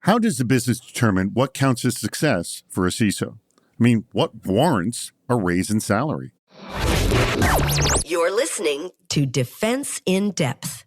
How does the business determine what counts as success for a CISO? I mean, what warrants a raise in salary? You're listening to Defense in Depth.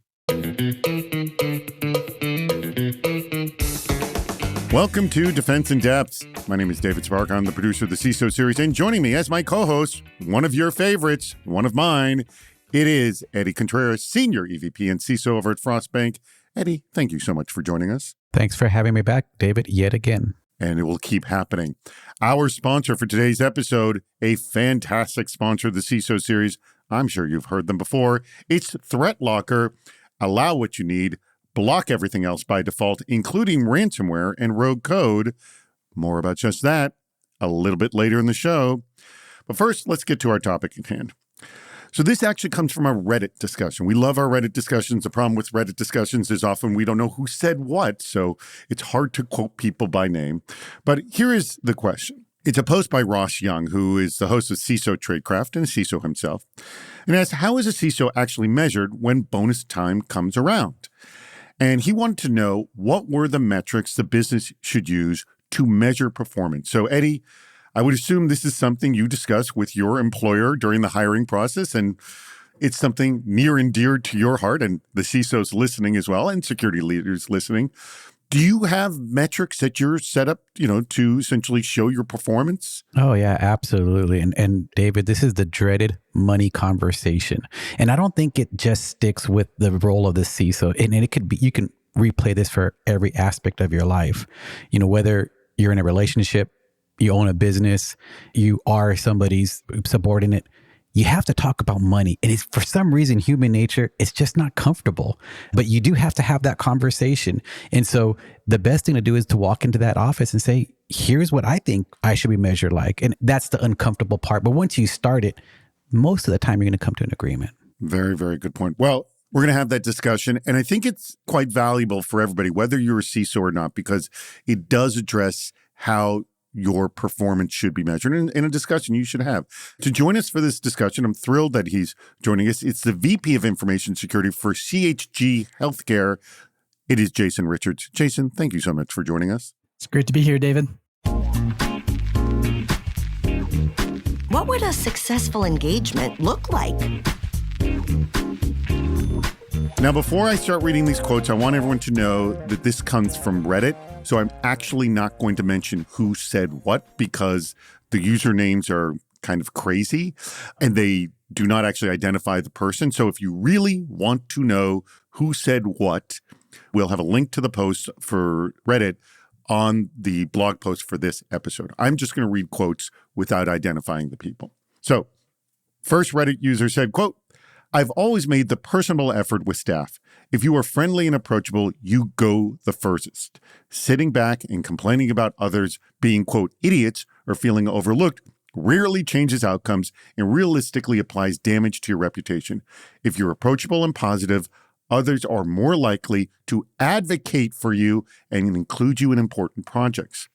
Welcome to Defense in Depth. My name is David Spark. I'm the producer of the CISO series, and joining me as my co-host, one of your favorites, one of mine, it is Eddie Contreras, Senior EVP and CISO over at Frost Bank. Eddie, thank you so much for joining us. Thanks for having me back, David, yet again. And it will keep happening. Our sponsor for today's episode, a fantastic sponsor of the CISO series. I'm sure you've heard them before. It's ThreatLocker. Allow what you need. Block everything else by default, including ransomware and rogue code. More about just that a little bit later in the show. But first, let's get to our topic at hand. So this actually comes from a Reddit discussion. We love our Reddit discussions. The problem with Reddit discussions is often we don't know who said what, so it's hard to quote people by name. But here is the question. It's a post by Ross Young, who is the host of CISO Tradecraft and a CISO himself, and asks, how is a CISO actually measured when bonus time comes around? And he wanted to know what were the metrics the business should use to measure performance. So Eddie, I would assume this is something you discuss with your employer during the hiring process, and it's something near and dear to your heart, and the CISOs listening as well, and security leaders listening. Do you have metrics that you're set up, to essentially show your performance? Oh, yeah, absolutely. And David, this is the dreaded money conversation. And I don't think it just sticks with the role of the CISO. And it could be, you can replay this for every aspect of your life. Whether you're in a relationship, you own a business, you are somebody's subordinate, you have to talk about money. And it's, for some reason, human nature, it's just not comfortable. But you do have to have that conversation. And so the best thing to do is to walk into that office and say, here's what I think I should be measured like. And that's the uncomfortable part. But once you start it, most of the time, you're going to come to an agreement. Very, very good point. Well, we're going to have that discussion. And I think it's quite valuable for everybody, whether you're a CISO or not, because it does address how your performance should be measured in a discussion you should have. To join us for this discussion, I'm thrilled that he's joining us. It's the VP of Information Security for CHG Healthcare. It is Jason Richards. Jason, thank you so much for joining us. It's great to be here, David. What would a successful engagement look like? Now, before I start reading these quotes, I want everyone to know that this comes from Reddit. So I'm actually not going to mention who said what because the usernames are kind of crazy and they do not actually identify the person. So if you really want to know who said what, we'll have a link to the post for Reddit on the blog post for this episode. I'm just going to read quotes without identifying the people. So first Reddit user said, quote, I've always made the personable effort with staff. If you are friendly and approachable, you go the furthest. Sitting back and complaining about others being, quote, idiots or feeling overlooked rarely changes outcomes and realistically applies damage to your reputation. If you're approachable and positive, others are more likely to advocate for you and include you in important projects.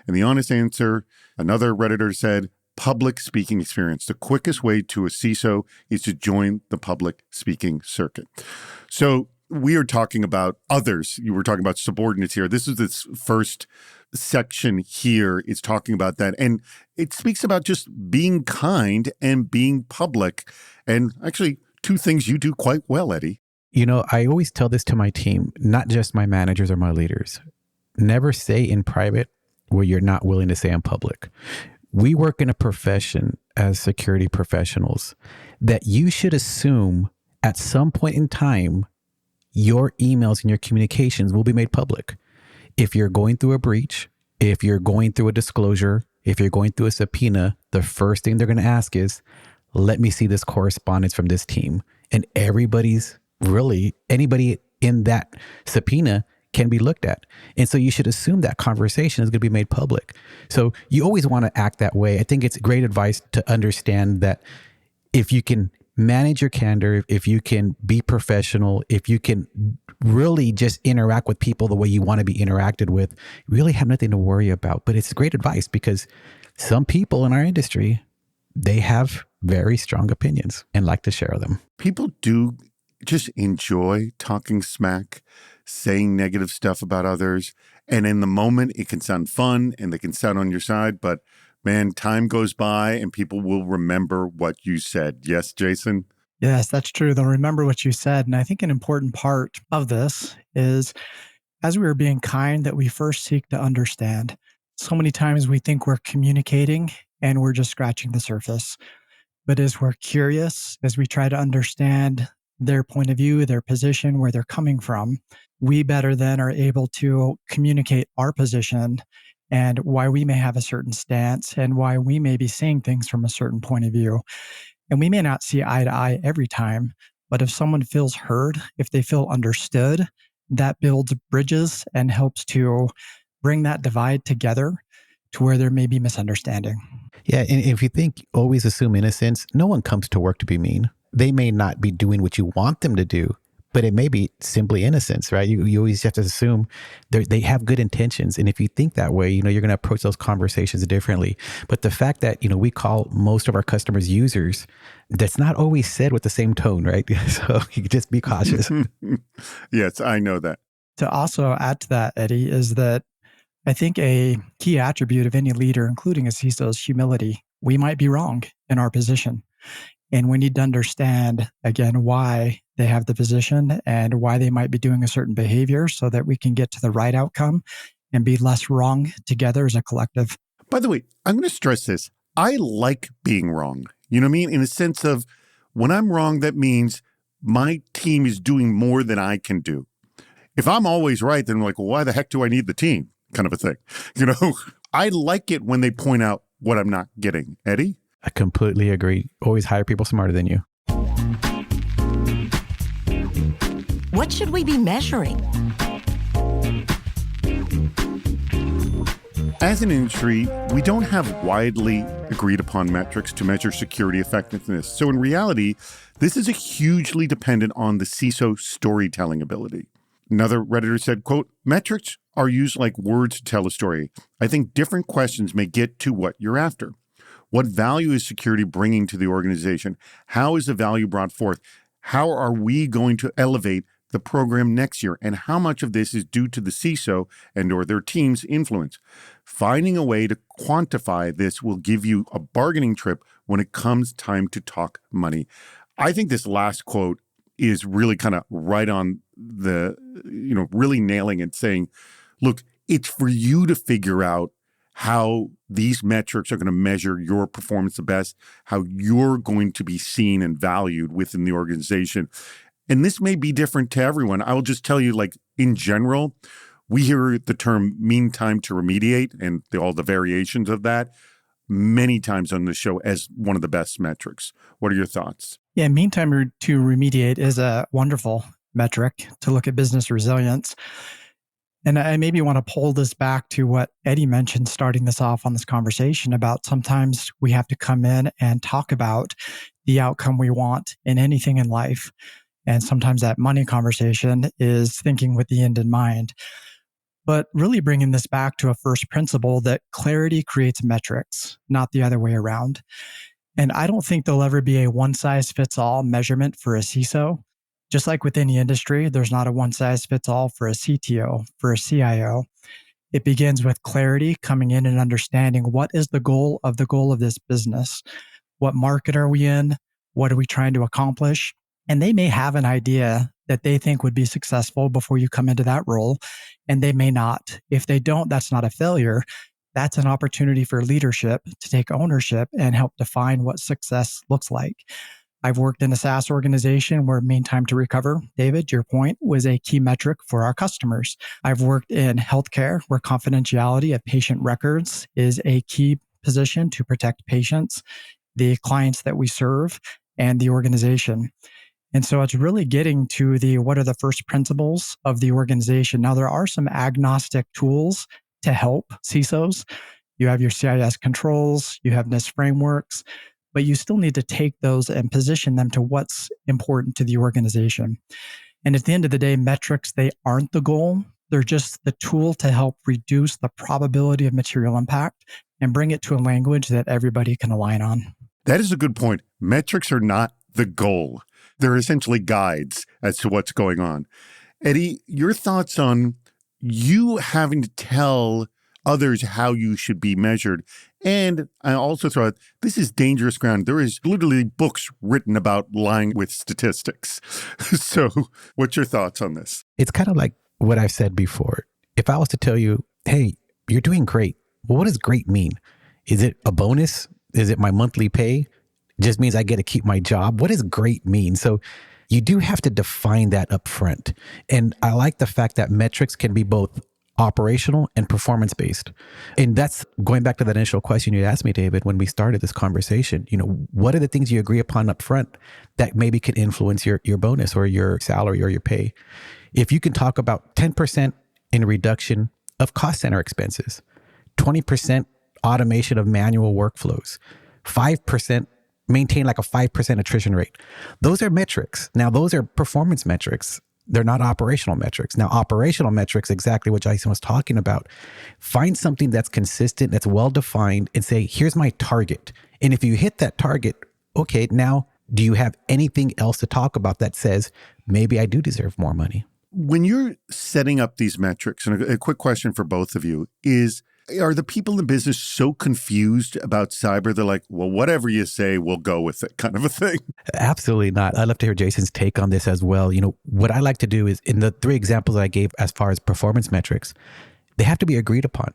And the honest answer, another Redditor said, public speaking experience. The quickest way to a CISO is to join the public speaking circuit. So we are talking about others. You were talking about subordinates here. This is this first section here. It's talking about that. And it speaks about just being kind and being public. And actually, two things you do quite well, Eddie. I always tell this to my team, not just my managers or my leaders. Never say in private what you're not willing to say in public. We work in a profession as security professionals that you should assume at some point in time, your emails and your communications will be made public. If you're going through a breach, if you're going through a disclosure, if you're going through a subpoena, the first thing they're going to ask is, let me see this correspondence from this team. And anybody in that subpoena can be looked at. And so you should assume that conversation is going to be made public. So you always want to act that way. I think it's great advice to understand that if you can manage your candor, if you can be professional, if you can really just interact with people the way you want to be interacted with, you really have nothing to worry about. But it's great advice because some people in our industry, they have very strong opinions and like to share them. People do just enjoy talking smack, saying negative stuff about others. And in the moment, it can sound fun and they can sound on your side, but man, time goes by and people will remember what you said. Yes, Jason? Yes, that's true. They'll remember what you said. And I think an important part of this is as we are being kind, that we first seek to understand. So many times we think we're communicating and we're just scratching the surface. But as we're curious, as we try to understand their point of view, their position, where they're coming from, we better then are able to communicate our position and why we may have a certain stance and why we may be seeing things from a certain point of view. And we may not see eye to eye every time, but if someone feels heard, if they feel understood, that builds bridges and helps to bring that divide together to where there may be misunderstanding. Yeah. And if you think always assume innocence, no one comes to work to be mean. They may not be doing what you want them to do, but it may be simply innocence, right? You always have to assume they have good intentions. And if you think that way, you're going to approach those conversations differently. But the fact that, we call most of our customers users, that's not always said with the same tone, right? So you just be cautious. Yes, I know that. To also add to that, Eddie, is that I think a key attribute of any leader, including a CISO, is humility. We might be wrong in our position. And we need to understand, again, why they have the position and why they might be doing a certain behavior so that we can get to the right outcome and be less wrong together as a collective. By the way, I'm going to stress this. I like being wrong. You know what I mean? In the sense of when I'm wrong, that means my team is doing more than I can do. If I'm always right, then I'm like, well, why the heck do I need the team? Kind of a thing. I like it when they point out what I'm not getting. Eddie? I completely agree. Always hire people smarter than you. What should we be measuring? As an industry, we don't have widely agreed upon metrics to measure security effectiveness. So in reality, this is hugely dependent on the CISO storytelling ability. Another Redditor said, quote, metrics are used like words to tell a story. I think different questions may get to what you're after. What value is security bringing to the organization? How is the value brought forth? How are we going to elevate the program next year? And how much of this is due to the CISO and or their team's influence? Finding a way to quantify this will give you a bargaining trip when it comes time to talk money. I think this last quote is really kind of right on the, really nailing it, saying, look, it's for you to figure out how these metrics are going to measure your performance the best, how you're going to be seen and valued within the organization. And this may be different to everyone. I will just tell you, in general, we hear the term mean time to remediate and all the variations of that many times on the show as one of the best metrics. What are your thoughts? Yeah, mean time to remediate is a wonderful metric to look at business resilience. And I maybe want to pull this back to what Eddie mentioned starting this off on this conversation about sometimes we have to come in and talk about the outcome we want in anything in life. And sometimes that money conversation is thinking with the end in mind. But really bringing this back to a first principle that clarity creates metrics, not the other way around. And I don't think there'll ever be a one-size-fits-all measurement for a CISO. Just like with any industry, there's not a one-size-fits-all for a CTO, for a CIO. It begins with clarity, coming in and understanding what is the goal of this business. What market are we in? What are we trying to accomplish? And they may have an idea that they think would be successful before you come into that role, and they may not. If they don't, that's not a failure. That's an opportunity for leadership to take ownership and help define what success looks like. I've worked in a SaaS organization where mean time to recover, David, your point, was a key metric for our customers. I've worked in healthcare where confidentiality of patient records is a key position to protect patients, the clients that we serve, and the organization. And so it's really getting to what are the first principles of the organization. Now, there are some agnostic tools to help CISOs. You have your CIS controls, you have NIST frameworks, but you still need to take those and position them to what's important to the organization. And at the end of the day, metrics, they aren't the goal. They're just the tool to help reduce the probability of material impact and bring it to a language that everybody can align on. That is a good point. Metrics are not the goal. They're essentially guides as to what's going on. Eddie, your thoughts on you having to tell others how you should be measured. And I also throw out, this is dangerous ground. There is literally books written about lying with statistics. So what's your thoughts on this? It's kind of like what I've said before. If I was to tell you, hey, you're doing great. Well, what does great mean? Is it a bonus? Is it my monthly pay? It just means I get to keep my job. What does great mean? So you do have to define that up front. And I like the fact that metrics can be both operational and performance-based. And that's going back to that initial question you asked me, David, when we started this conversation. What are the things you agree upon up front that maybe could influence your bonus or your salary or your pay? If you can talk about 10% in reduction of cost center expenses, 20% automation of manual workflows, 5% maintain like a 5% attrition rate. Those are metrics. Now, those are performance metrics. They're not operational metrics. Now, operational metrics, exactly what Jason was talking about. Find something that's consistent, that's well-defined, and say, here's my target. And if you hit that target, okay, now do you have anything else to talk about that says, maybe I do deserve more money? When you're setting up these metrics, and a quick question for both of you is, are the people in the business so confused about cyber? They're like, well, whatever you say, we'll go with it, kind of a thing. Absolutely not. I'd love to hear Jason's take on this as well. What I like to do is, in the 3 examples that I gave as far as performance metrics, they have to be agreed upon.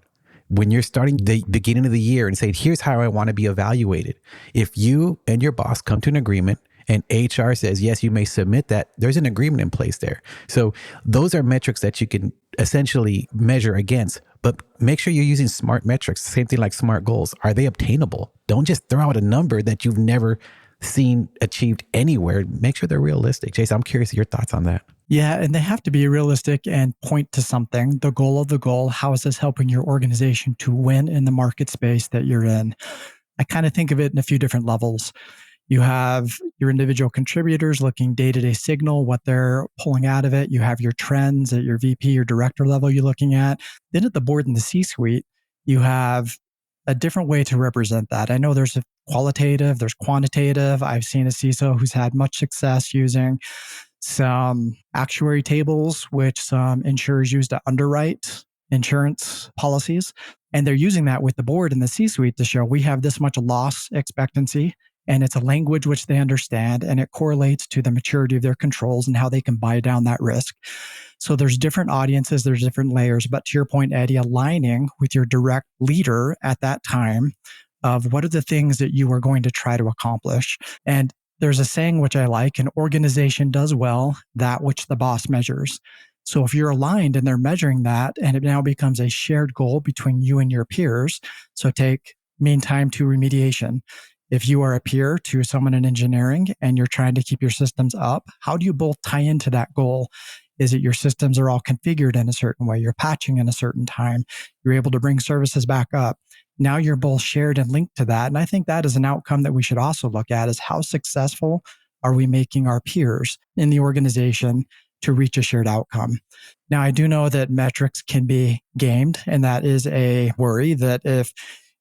When you're starting the beginning of the year and saying, here's how I want to be evaluated. If you and your boss come to an agreement and HR says, yes, you may submit that, there's an agreement in place there. So those are metrics that you can essentially measure against, but make sure you're using smart metrics. Same thing like SMART goals. Are they obtainable? Don't just throw out a number that you've never seen achieved anywhere. Make sure they're realistic. Jason, I'm curious your thoughts on that. Yeah, and they have to be realistic and point to something, the goal of the goal. How is this helping your organization to win in the market space that you're in? I kind of think of it in a few different levels. You have your individual contributors looking day-to-day signal, what they're pulling out of it. You have your trends at your VP or director level you're looking at. Then at the board and the C-suite, you have a different way to represent that. I know there's a qualitative, there's quantitative. I've seen a CISO who's had much success using some actuary tables, which some insurers use to underwrite insurance policies. And they're using that with the board and the C-suite to show we have this much loss expectancy. And it's a language which they understand, and it correlates to the maturity of their controls and how they can buy down that risk. So there's different audiences, there's different layers. But to your point, Eddie, aligning with your direct leader at that time of what are the things that you are going to try to accomplish. And there's a saying which I like, an organization does well that which the boss measures. So if you're aligned and they're measuring that, and it now becomes a shared goal between you and your peers. So take mean time to remediation. If you are a peer to someone in engineering and you're trying to keep your systems up, how do you both tie into that goal? Is it your systems are all configured in a certain way? You're patching in a certain time. You're able to bring services back up. Now you're both shared and linked to that. And I think that is an outcome that we should also look at is how successful are we making our peers in the organization to reach a shared outcome? Now, I do know that metrics can be gamed, and that is a worry that if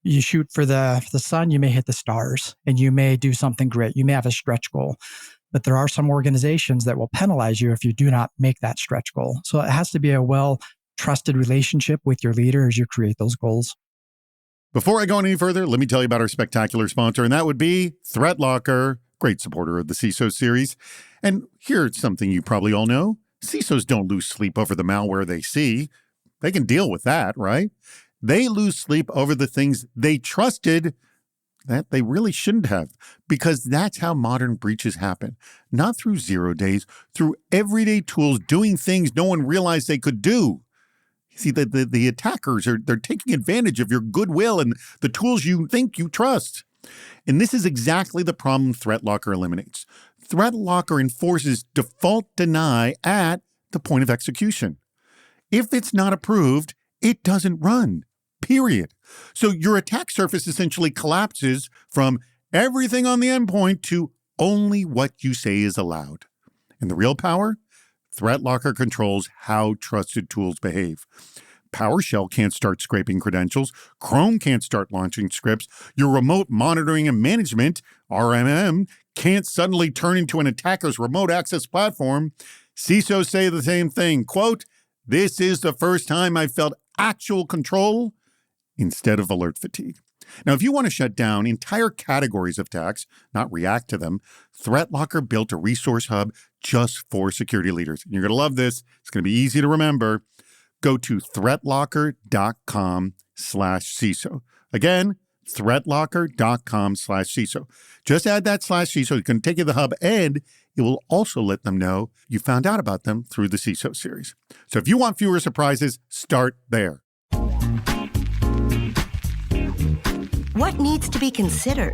you shoot for the sun, you may hit the stars and you may do something great. You may have a stretch goal, but there are some organizations that will penalize you if you do not make that stretch goal. So it has to be a well-trusted relationship with your leader as you create those goals. Before I go any further, let me tell you about our spectacular sponsor, and that would be ThreatLocker, great supporter of the CISO series. And here's something you probably all know. CISOs don't lose sleep over the malware they see. They can deal with that, right? They lose sleep over the things they trusted that they really shouldn't have, because that's how modern breaches happen. Not through 0 days, through everyday tools doing things no one realized they could do. You see, the attackers they're taking advantage of your goodwill and the tools you think you trust. And this is exactly the problem ThreatLocker eliminates. ThreatLocker enforces default deny at the point of execution. If it's not approved, it doesn't run. Period. So your attack surface essentially collapses from everything on the endpoint to only what you say is allowed. And the real power? ThreatLocker controls how trusted tools behave. PowerShell can't start scraping credentials. Chrome can't start launching scripts. Your remote monitoring and management, RMM, can't suddenly turn into an attacker's remote access platform. CISOs say the same thing. Quote, This is the first time I felt actual control instead of alert fatigue. Now, if you want to shut down entire categories of attacks, not react to them, ThreatLocker built a resource hub just for security leaders. You're going to love this. It's going to be easy to remember. Go to threatlocker.com/CISO. Again, threatlocker.com/CISO. Just add that /CISO. It can take you to the hub, and it will also let them know you found out about them through the CISO series. So if you want fewer surprises, start there. What needs to be considered?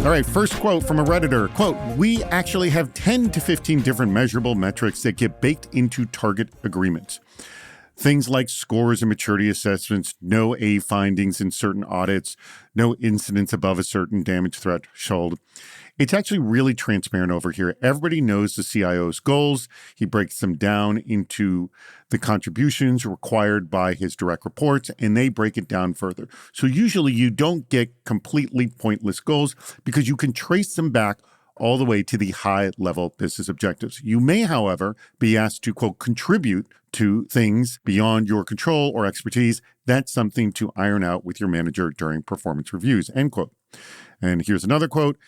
All right, first quote from a Redditor. Quote, "We actually have 10 to 15 different measurable metrics that get baked into target agreements. Things like scores and maturity assessments, no A findings in certain audits, no incidents above a certain damage threshold. It's actually really transparent over here. Everybody knows the CIO's goals. He breaks them down into the contributions required by his direct reports, and they break it down further. So usually you don't get completely pointless goals because you can trace them back all the way to the high-level business objectives. You may, however, be asked to, quote, contribute to things beyond your control or expertise. That's something to iron out with your manager during performance reviews," end quote. And here's another quote.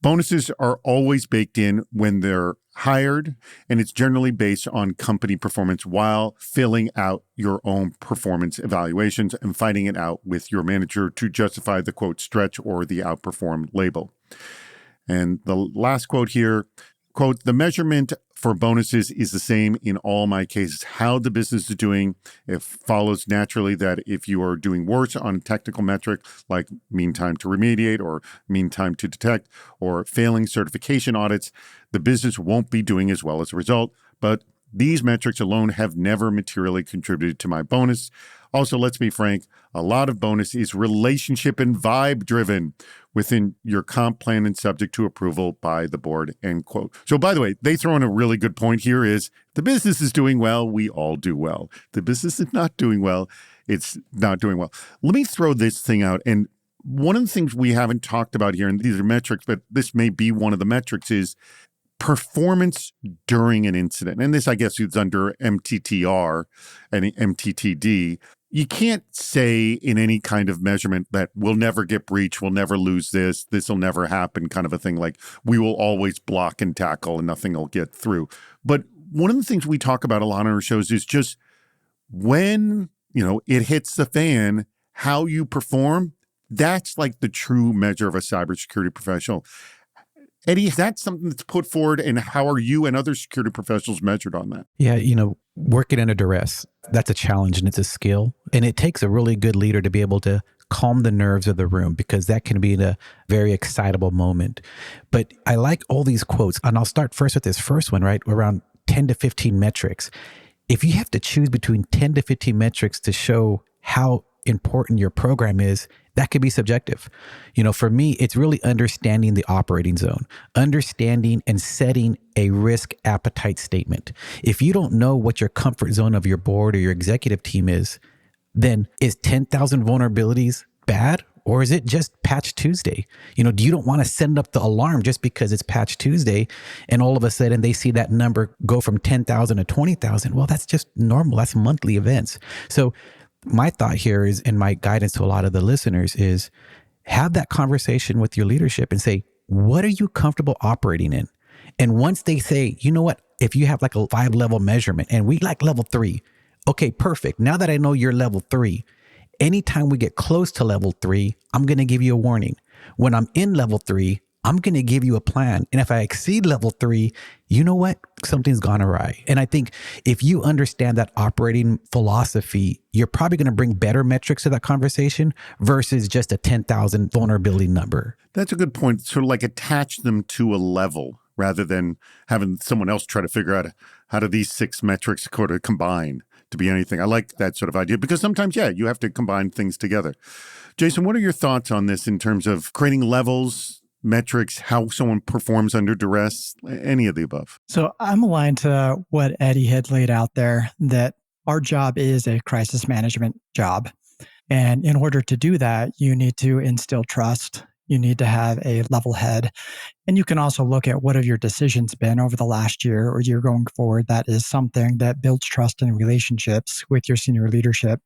"Bonuses are always baked in when they're hired, and it's generally based on company performance while filling out your own performance evaluations and fighting it out with your manager to justify the, quote, stretch or the outperform label." And the last quote here, quote, "The measurement for bonuses is the same in all my cases. How the business is doing, it follows naturally that if you are doing worse on a technical metric like mean time to remediate or mean time to detect or failing certification audits, the business won't be doing as well as a result. But these metrics alone have never materially contributed to my bonus. Also, let's be frank, a lot of bonus is relationship and vibe driven within your comp plan and subject to approval by the board," end quote. So by the way, they throw in a really good point here is the business is doing well, we all do well. The business is not doing well, it's not doing well. Let me throw this thing out. And one of the things we haven't talked about here, and these are metrics, but this may be one of the metrics, is performance during an incident. And this, I guess, is under MTTR and MTTD. You can't say in any kind of measurement that we'll never get breached, we'll never lose this will never happen, kind of a thing, like we will always block and tackle and nothing will get through. But one of the things we talk about a lot on our shows is just when, it hits the fan, how you perform, that's like the true measure of a cybersecurity professional. Eddie, is that something that's put forward, and how are you and other security professionals measured on that? Yeah, working under duress, that's a challenge and it's a skill. And it takes a really good leader to be able to calm the nerves of the room, because that can be a very excitable moment. But I like all these quotes, and I'll start first with this first one, right? Around 10 to 15 metrics. If you have to choose between 10 to 15 metrics to show how important your program is, that could be subjective. For me, it's really understanding the operating zone, understanding and setting a risk appetite statement. If you don't know what your comfort zone of your board or your executive team is, then is 10,000 vulnerabilities bad? Or is it just Patch Tuesday? You don't want to send up the alarm just because it's Patch Tuesday and all of a sudden they see that number go from 10,000 to 20,000. Well, that's just normal. That's monthly events. So my thought here is, and my guidance to a lot of the listeners is, have that conversation with your leadership and say, what are you comfortable operating in? And once they say, you know what, if you have like a 5-level measurement and we like level 3, okay, perfect. Now that I know you're level 3, anytime we get close to level 3, I'm going to give you a warning. When I'm in level 3, I'm going to give you a plan. And if I exceed level 3, you know what? Something's gone awry. And I think if you understand that operating philosophy, you're probably going to bring better metrics to that conversation versus just a 10,000 vulnerability number. That's a good point. Sort of like attach them to a level rather than having someone else try to figure out how do these 6 metrics sort of combine to be anything. I like that sort of idea because sometimes, you have to combine things together. Jason, what are your thoughts on this in terms of creating levels, metrics, how someone performs under duress, any of the above? So I'm aligned to what Eddie had laid out there, that our job is a crisis management job. And in order to do that, you need to instill trust You need to have a level head. And you can also look at what have your decisions been over the last year or year going forward. That is something that builds trust and relationships with your senior leadership.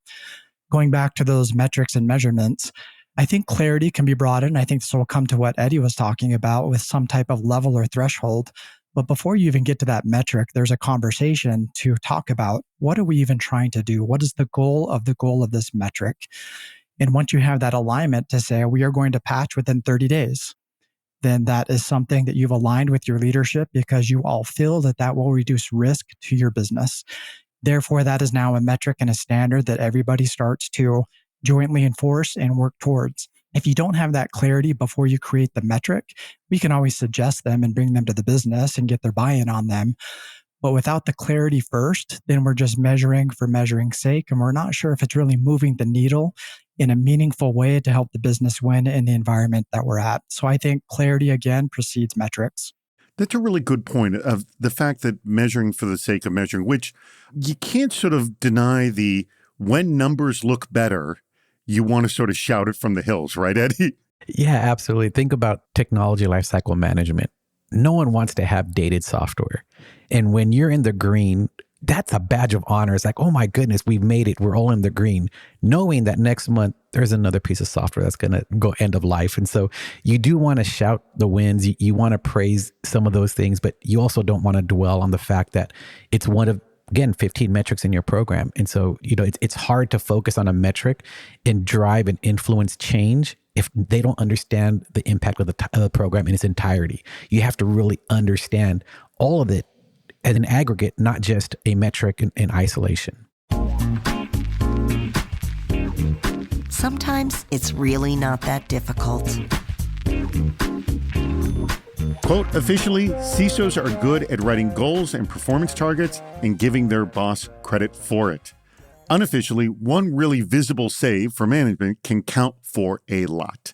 Going back to those metrics and measurements, I think clarity can be brought in. I think this will come to what Eddie was talking about with some type of level or threshold. But before you even get to that metric, there's a conversation to talk about what are we even trying to do? What is the goal of this metric? And once you have that alignment to say, we are going to patch within 30 days, then that is something that you've aligned with your leadership because you all feel that that will reduce risk to your business. Therefore, that is now a metric and a standard that everybody starts to jointly enforce and work towards. If you don't have that clarity before you create the metric, we can always suggest them and bring them to the business and get their buy-in on them. But without the clarity first, then we're just measuring for measuring's sake, and we're not sure if it's really moving the needle in a meaningful way to help the business win in the environment that we're at. So I think clarity, again, precedes metrics. That's a really good point of the fact that measuring for the sake of measuring, which you can't sort of deny the when numbers look better, you want to sort of shout it from the hills, right, Eddie? Yeah, absolutely. Think about technology lifecycle management. No one wants to have dated software. And when you're in the green, that's a badge of honor. It's like, oh my goodness, we've made it. We're all in the green. Knowing that next month, there's another piece of software that's going to go end of life. And so you do want to shout the wins. You want to praise some of those things, but you also don't want to dwell on the fact that it's one of, again, 15 metrics in your program. And so, it's hard to focus on a metric and drive and influence change if they don't understand the impact of the program in its entirety. You have to really understand all of it as an aggregate, not just a metric in isolation. Sometimes it's really not that difficult. Quote, officially, CISOs are good at writing goals and performance targets and giving their boss credit for it. Unofficially, one really visible save for management can count for a lot.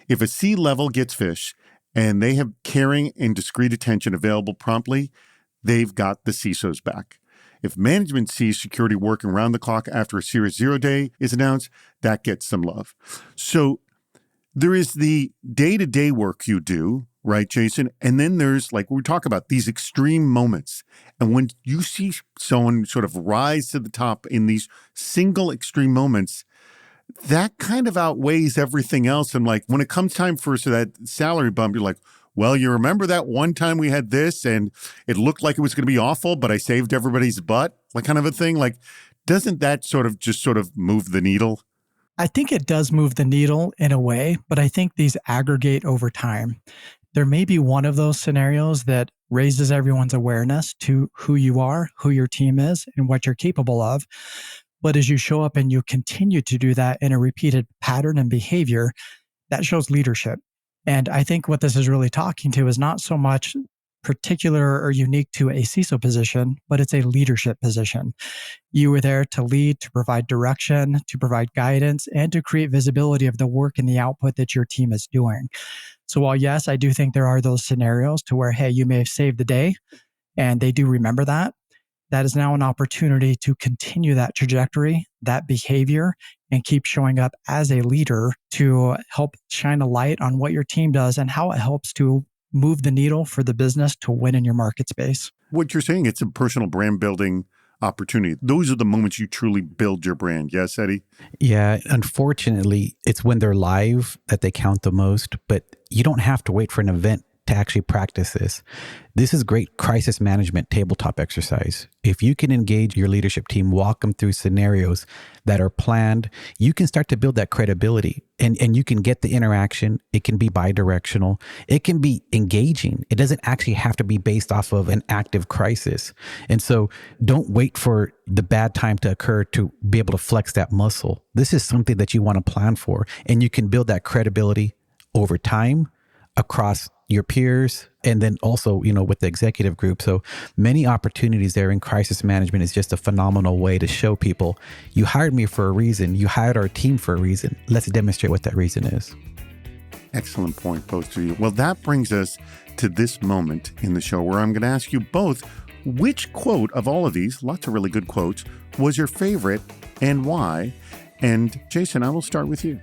If a C-level gets fish and they have caring and discreet attention available promptly, they've got the CISO's back. If management sees security working around the clock after a Series 0 day is announced, that gets some love. So there is the day-to-day work you do, right, Jason? And then there's, like we talk about, these extreme moments. And when you see someone sort of rise to the top in these single extreme moments, that kind of outweighs everything else. And like when it comes time for that salary bump, you're like, well, you remember that one time we had this and it looked like it was going to be awful, but I saved everybody's butt, like kind of a thing. Like, doesn't that sort of move the needle? I think it does move the needle in a way, but I think these aggregate over time. There may be one of those scenarios that raises everyone's awareness to who you are, who your team is, and what you're capable of. But as you show up and you continue to do that in a repeated pattern and behavior, that shows leadership. And I think what this is really talking to is not so much particular or unique to a CISO position, but it's a leadership position. You were there to lead, to provide direction, to provide guidance, and to create visibility of the work and the output that your team is doing. So while yes, I do think there are those scenarios to where, hey, you may have saved the day, and they do remember that, that is now an opportunity to continue that trajectory, that behavior, and keep showing up as a leader to help shine a light on what your team does and how it helps to move the needle for the business to win in your market space. What you're saying, it's a personal brand building opportunity. Those are the moments you truly build your brand. Yes, Eddie? Yeah, unfortunately, it's when they're live that they count the most, but you don't have to wait for an event to actually practice this. This is great crisis management tabletop exercise. If you can engage your leadership team, walk them through scenarios that are planned, you can start to build that credibility and you can get the interaction. It can be bi-directional. It can be engaging. It doesn't actually have to be based off of an active crisis. And so don't wait for the bad time to occur to be able to flex that muscle. This is something that you want to plan for, and you can build that credibility over time across your peers, and then also, with the executive group. So many opportunities there in crisis management is just a phenomenal way to show people, you hired me for a reason. You hired our team for a reason. Let's demonstrate what that reason is. Excellent point, both of you. Well, that brings us to this moment in the show where I'm going to ask you both, which quote of all of these, lots of really good quotes, was your favorite and why? And Jason, I will start with you.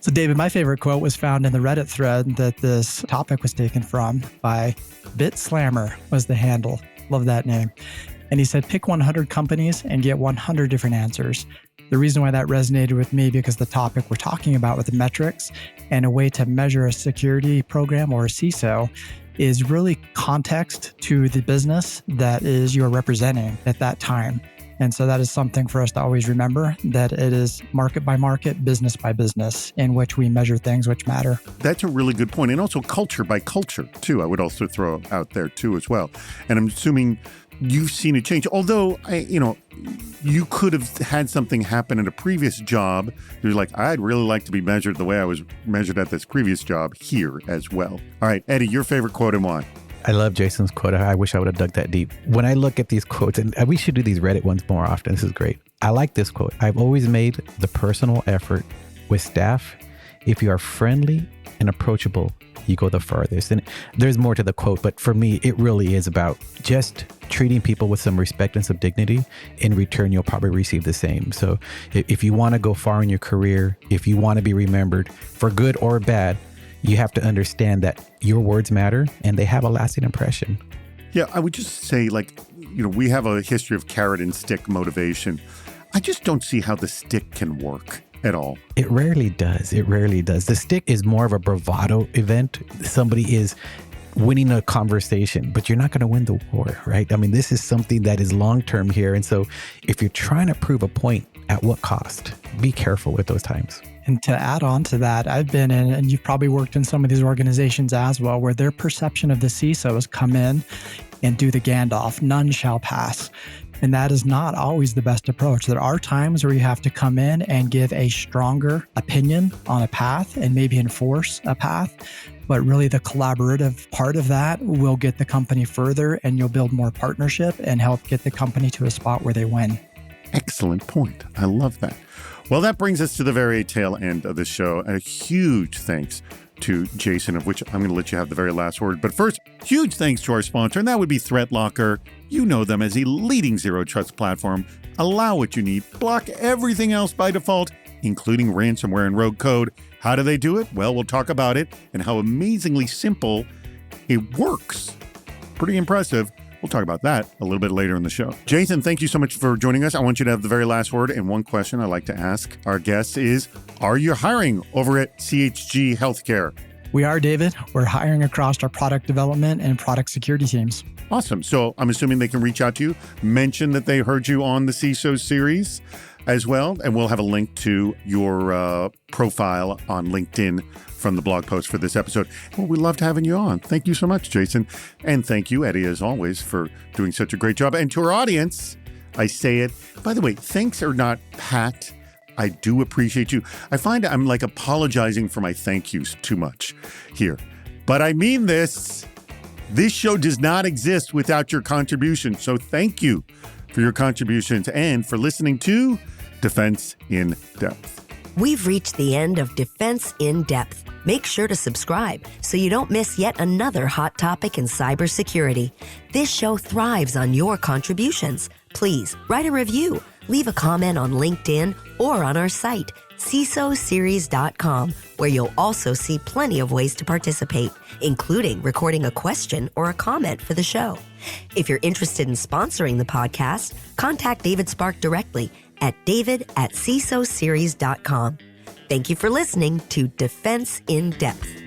So David, my favorite quote was found in the Reddit thread that this topic was taken from by BitSlammer was the handle. Love that name. And he said, pick 100 companies and get 100 different answers. The reason why that resonated with me because the topic we're talking about with the metrics and a way to measure a security program or a CISO is really context to the business that is you're representing at that time. And so that is something for us to always remember, that it is market by market, business by business, in which we measure things which matter. That's a really good point. And also culture by culture, too. I would also throw out there, too, as well. And I'm assuming you've seen a change. Although, you could have had something happen in a previous job. You're like, I'd really like to be measured the way I was measured at this previous job here as well. All right, Eddie, your favorite quote and why? I love Jason's quote. I wish I would have dug that deep. When I look at these quotes, and we should do these Reddit ones more often. This is great. I like this quote. I've always made the personal effort with staff. If you are friendly and approachable, you go the farthest. And there's more to the quote, but for me, it really is about just treating people with some respect and some dignity. In return, you'll probably receive the same. So if you want to go far in your career, if you want to be remembered for good or bad, you have to understand that your words matter and they have a lasting impression. Yeah, I would just say, we have a history of carrot and stick motivation. I just don't see how the stick can work at all. It rarely does. It rarely does. The stick is more of a bravado event. Somebody is winning a conversation, but you're not going to win the war, right? I mean, this is something that is long-term here. And so if you're trying to prove a point, at what cost? Be careful with those times. And to add on to that, I've been in, and you've probably worked in some of these organizations as well, where their perception of the CISO is come in and do the Gandalf, none shall pass. And that is not always the best approach. There are times where you have to come in and give a stronger opinion on a path and maybe enforce a path. But really the collaborative part of that will get the company further, and you'll build more partnership and help get the company to a spot where they win. Excellent point. I love that. Well, that brings us to the very tail end of the show. A huge thanks to Jason, of which I'm going to let you have the very last word. But first, huge thanks to our sponsor, and that would be ThreatLocker. You know them as a leading zero trust platform. Allow what you need, block everything else by default, including ransomware and rogue code. How do they do it? Well, we'll talk about it and how amazingly simple it works. Pretty impressive. We'll talk about that a little bit later in the show. Jason, thank you so much for joining us. I want you to have the very last word. And one question I like to ask our guests is, are you hiring over at CHG Healthcare? We are, David. We're hiring across our product development and product security teams. Awesome. So I'm assuming they can reach out to you, mention that they heard you on the CISO series as well. And we'll have a link to your profile on LinkedIn from the blog post for this episode. Well, we loved having you on. Thank you so much, Jason. And thank you, Eddie, as always, for doing such a great job. And to our audience, I say it. By the way, thanks are not pat. I do appreciate you. I find I'm like apologizing for my thank yous too much here. But I mean this. This show does not exist without your contribution. So thank you for your contributions and for listening to Defense in Depth. We've reached the end of Defense in Depth. Make sure to subscribe so you don't miss yet another hot topic in cybersecurity. This show thrives on your contributions. Please write a review, leave a comment on LinkedIn or on our site, CISOseries.com, where you'll also see plenty of ways to participate, including recording a question or a comment for the show. If you're interested in sponsoring the podcast, contact David Spark directly at david@CISOseries.com. Thank you for listening to Defense in Depth.